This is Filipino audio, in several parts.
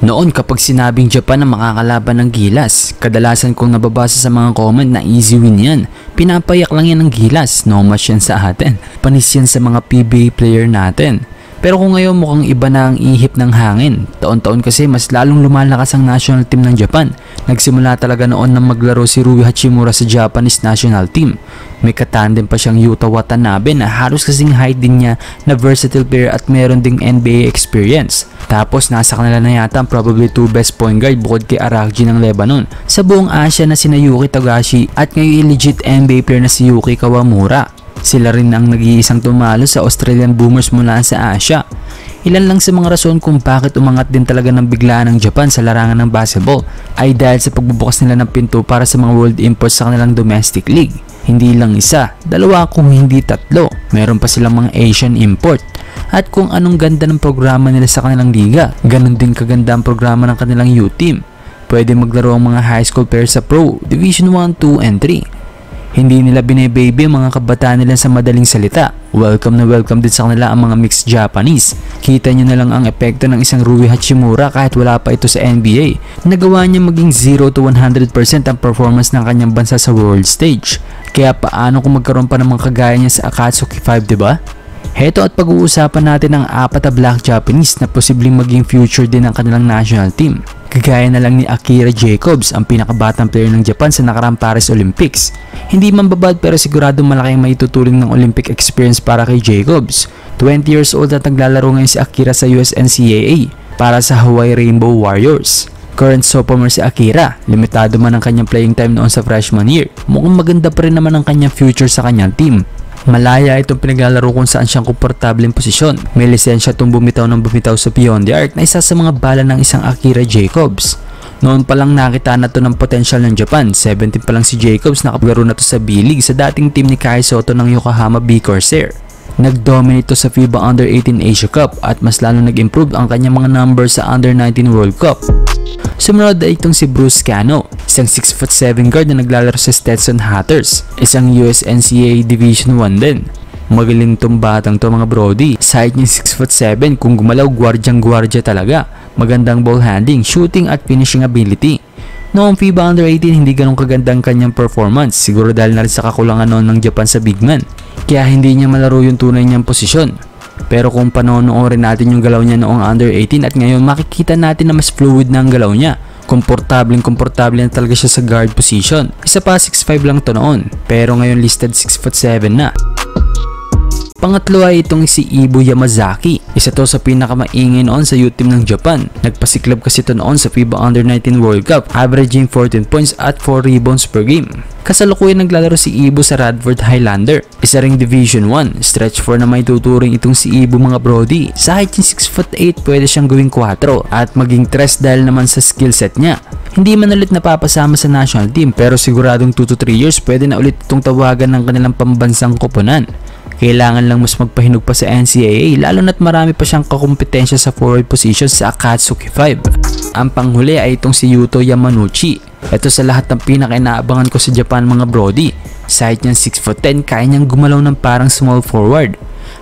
Noon kapag sinabing Japan ang makakalaban ng Gilas, kadalasan kong nababasa sa mga comment na easy win yan. Pinapayak lang yan ng Gilas, no match yan sa atin. Panis yan sa mga PBA player natin. Pero kung ngayon mukhang iba na ang ihip ng hangin. Taon-taon kasi mas lalong lumalakas ang national team ng Japan. Nagsimula talaga noon nang maglaro si Rui Hachimura sa Japanese national team. May katandem pa siyang Yuta Watanabe na halos kasing height din niya na versatile player at meron ding NBA experience. Tapos nasa kanila na yata ang probably 2 best point guard bukod kay Arakji ng Lebanon sa buong Asia na sina Yuki Togashi at ngayon legit NBA player na si Yuki Kawamura. Sila rin ang nag-iisang tumalo sa Australian Boomers mula sa Asia. Ilan lang sa mga rason kung bakit umangat din talaga ng biglaan ng Japan sa larangan ng basketball ay dahil sa pagbubukas nila ng pinto para sa mga world imports sa kanilang domestic league. Hindi lang isa, dalawa kung hindi tatlo. Meron pa silang mga Asian import. At kung anong ganda ng programa nila sa kanilang liga, ganun din kaganda ang programa ng kanilang youth team. Pwede maglaro ang mga high school players sa Pro, Division 1, 2, and 3. Hindi nila bine-baby ang mga kabataan nila sa madaling salita. Welcome na welcome din sa kanila ang mga mixed Japanese. Kita nyo na lang ang epekto ng isang Rui Hachimura kahit wala pa ito sa NBA. Nagawa niya maging 0 to 100% ang performance ng kanyang bansa sa world stage. Kaya paano kung magkaroon pa ng mga kagaya niya sa Akatsuki 5, diba? Heto at pag-uusapan natin ang 4 na black Japanese na posibleng maging future din ng kanilang national team. Kagaya na lang ni Akira Jacobs, ang pinakabatang player ng Japan sa nakaraang Paris Olympics. Hindi man babad pero sigurado malaki ang maituturing ng Olympic experience para kay Jacobs. 20 years old at naglalaro ngayon si Akira sa USNCAA para sa Hawaii Rainbow Warriors. Current sophomore si Akira, limitado man ang kanyang playing time noon sa freshman year. Mukhang maganda pa rin naman ang kanyang future sa kanyang team. Malaya itong pinaglalaro kung saan siyang komportableng posisyon. May lisensya itong bumitaw sa Beyond the Arc na isa sa mga bala ng isang Akira Jacobs. Noon pa lang nakita na to ng potential ng Japan. 17 pa lang si Jacobs, nakapaglaro na to sa B-League sa dating team ni Kai Soto ng Yokohama B Corsair. Nag-dominate to sa FIBA Under-18 Asia Cup at mas lalo nag-improve ang kanyang mga numbers sa Under-19 World Cup. Sumunod ay itong si Bruce Cano, isang 6'7" guard na naglalaro sa Stetson Hatters, isang USNCAA Division 1 din. Magaling tong batang to mga brody. Side niya 6'7", kung gumalaw gwardyang-gwardya talaga. Magandang ball handling, shooting at finishing ability. Noong FIBA Under-18 hindi ganun kaganda ang kanyang performance, siguro dahil na rin sa kakulangan noon ng Japan sa big man. Kaya hindi niya malaro yung tunay niyang posisyon. Pero kung panonoorin natin yung galaw niya noong Under-18 at ngayon makikita natin na mas fluid na ang galaw niya. Komportable na talaga siya sa guard position. Isa pa 6'5" lang to noon, pero ngayon listed 6'7" na. Pangatlo ay itong si Ibu Yamazaki. Isa to sa pinakamaingay noon sa youth team ng Japan. Nagpasiklab kasi ito noon sa FIBA Under-19 World Cup, averaging 14 points at 4 rebounds per game. Kasalukuyan naglalaro si Ibu sa Radford Highlander. Isa ring Division 1, stretch 4 na may tuturing itong si Ibu mga brody. Sa height niya 6'8", pwede siyang gawing 4 at maging 3 dahil naman sa skill set niya. Hindi man ulit napapasama sa national team pero siguradong 2 to 3 years pwede na ulit itong tawagan ng kanilang pambansang koponan. Kailangan lang mas magpahinog pa sa NCAA lalo na't marami pa siyang kakumpetensya sa forward position sa Akatsuki 5. Ang panghuli ay itong si Yuto Yamanouchi. Ito sa lahat ng pinaka-inaabangan ko sa Japan mga brody. Sa height niya 6'10", kaya niyang gumalaw ng parang small forward.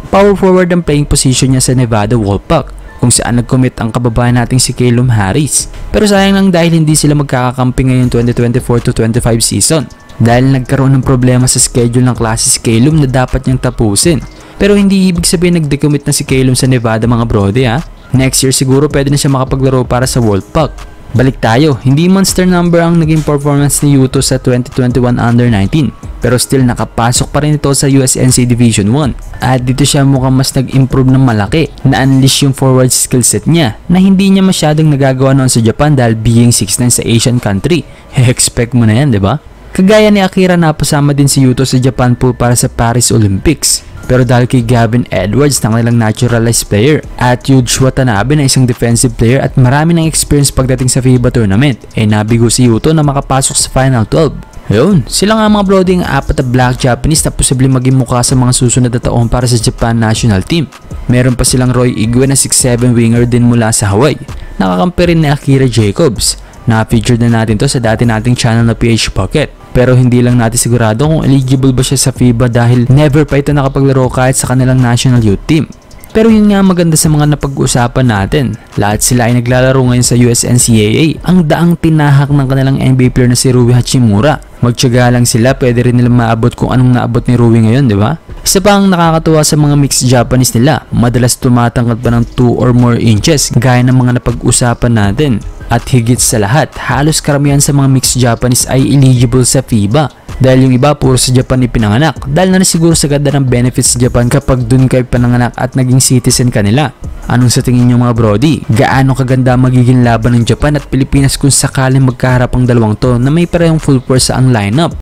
Power forward ang playing position niya sa Nevada Wolfpack, kung saan nag-commit ang kababayan nating si Calum Harris. Pero sayang lang dahil hindi sila magkakakampi ngayong 2024-25 season. Dahil nagkaroon ng problema sa schedule ng klase si Calum na dapat niyang tapusin. Pero hindi ibig sabihin nag-decommit na si Calum sa Nevada mga brody ha. Next year siguro pwede na siya makapaglaro para sa Wolfpack. Balik tayo, hindi monster number ang naging performance ni Yuto sa 2021 Under-19. Pero still nakapasok pa rin ito sa USNC Division 1. At dito siya mukhang mas nag-improve ng malaki. Na-unleash yung forward skill set niya na hindi niya masyadong nagagawa noon sa Japan dahil being 6'9" sa Asian country. Expect mo na yan, diba? Kagaya ni Akira, napasama din si Yuto sa Japan pool para sa Paris Olympics. Pero dahil kay Gavin Edwards na kanilang naturalized player at Yuji Watanabe na isang defensive player at marami ng experience pagdating sa FIBA tournament, nabigo si Yuto na makapasok sa Final 12. Ayun, sila nga mga brody ang 4 na black Japanese na posibleng maging mukha sa mga susunod na taon para sa Japan national team. Meron pa silang Roy Igwe na 6'7" winger din mula sa Hawaii. Nakakampi rin ni Akira Jacobs. Na-feature na natin to sa dati nating channel na PH Pocket. Pero hindi lang natin sigurado kung eligible ba siya sa FIBA dahil never pa ito nakapaglaro kahit sa kanilang national youth team. Pero yun nga maganda sa mga napag-usapan natin. Lahat sila ay naglalaro ngayon sa USNCAA. Ang daang tinahak ng kanilang NBA player na si Rui Hachimura. Magtiyaga lang sila, pwede rin nilang maabot kung anong naabot ni Rui ngayon, di ba? Isa pa ang nakakatuwa sa mga mixed Japanese nila, madalas tumatangkad pa ng 2 or more inches gaya ng mga napag-usapan natin. At higit sa lahat, halos karamihan sa mga mixed Japanese ay eligible sa FIBA. Dahil yung iba puro sa Japan ipinanganak. Dahil na siguro sa ganda ng benefits sa Japan kapag dun kayo pananganak at naging citizen ka nila. Anong sa tingin nyo mga brody? Gaano kaganda magiging laban ng Japan at Pilipinas kung sakaling magkaharap ang dalawang to na may parehong full force sa ang lineup?